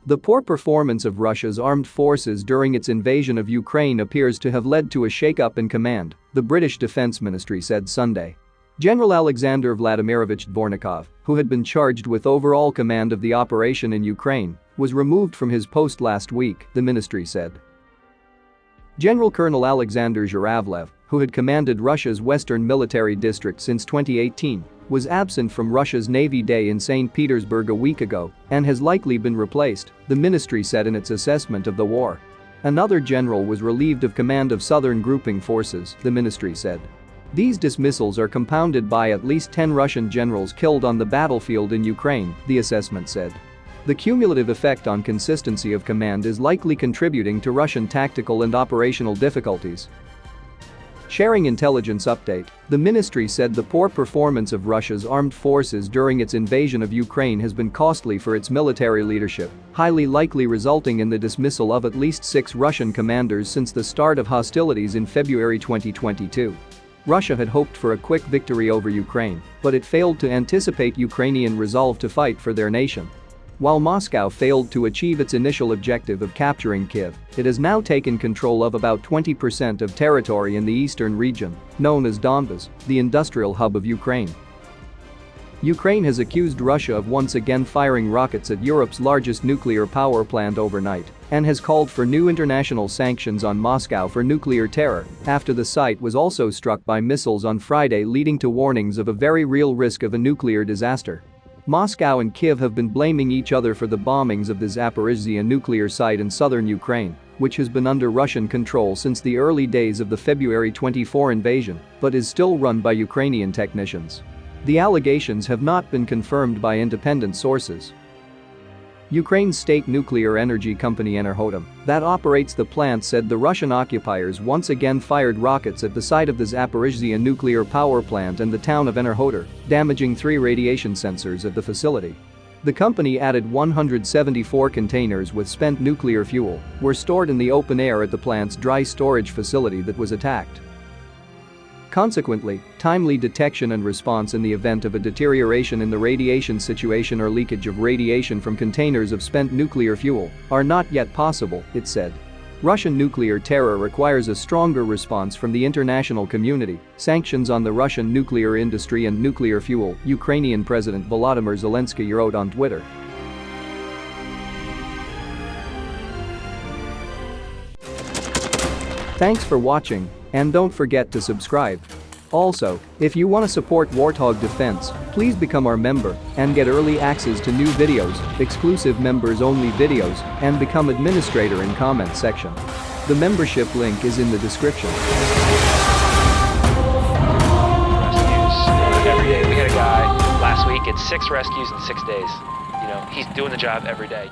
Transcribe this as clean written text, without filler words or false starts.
The poor performance of Russia's armed forces during its invasion of Ukraine appears to have led to a shake-up in command, the British Defense Ministry said Sunday. General Alexander Vladimirovich Dvornikov, who had been charged with overall command of the operation in Ukraine, was removed from his post last week, the ministry said. General Colonel Alexander Zhuravlev, who had commanded Russia's Western Military District since 2018, was absent from Russia's Navy Day in St. Petersburg a week ago and has likely been replaced, the ministry said in its assessment of the war. Another general was relieved of command of Southern Grouping Forces, the ministry said. These dismissals are compounded by at least 10 Russian generals killed on the battlefield in Ukraine, the assessment said. The cumulative effect on consistency of command is likely contributing to Russian tactical and operational difficulties. Sharing intelligence update, the ministry said the poor performance of Russia's armed forces during its invasion of Ukraine has been costly for its military leadership, highly likely resulting in the dismissal of at least 6 Russian commanders since the start of hostilities in February 2022. Russia had hoped for a quick victory over Ukraine, but it failed to anticipate Ukrainian resolve to fight for their nation. While Moscow failed to achieve its initial objective of capturing Kyiv, it has now taken control of about 20% of territory in the eastern region, known as Donbas, the industrial hub of Ukraine. Ukraine has accused Russia of once again firing rockets at Europe's largest nuclear power plant overnight and has called for new international sanctions on Moscow for nuclear terror after the site was also struck by missiles on Friday, leading to warnings of a very real risk of a nuclear disaster. Moscow and Kyiv have been blaming each other for the bombings of the Zaporizhzhia nuclear site in southern Ukraine, which has been under Russian control since the early days of the February 24 invasion, but is still run by Ukrainian technicians. The allegations have not been confirmed by independent sources. Ukraine's state nuclear energy company Enerhodom, that operates the plant, said the Russian occupiers once again fired rockets at the site of the Zaporizhzhia nuclear power plant and the town of Enerhodar, damaging 3 radiation sensors at the facility. The company added 174 containers with spent nuclear fuel were stored in the open air at the plant's dry storage facility that was attacked. Consequently, timely detection and response in the event of a deterioration in the radiation situation or leakage of radiation from containers of spent nuclear fuel are not yet possible, it said. Russian nuclear terror requires a stronger response from the international community, sanctions on the Russian nuclear industry and nuclear fuel, Ukrainian President Volodymyr Zelensky wrote on Twitter. Thanks for watching, and don't forget to subscribe. Also, if you want to support Warthog Defense, please become our member and get early access to new videos, exclusive members-only videos, and become administrator in comment section. The membership link is in the description. Rescues every day. We had a guy last week at 6 rescues in 6 days. He's doing the job every day.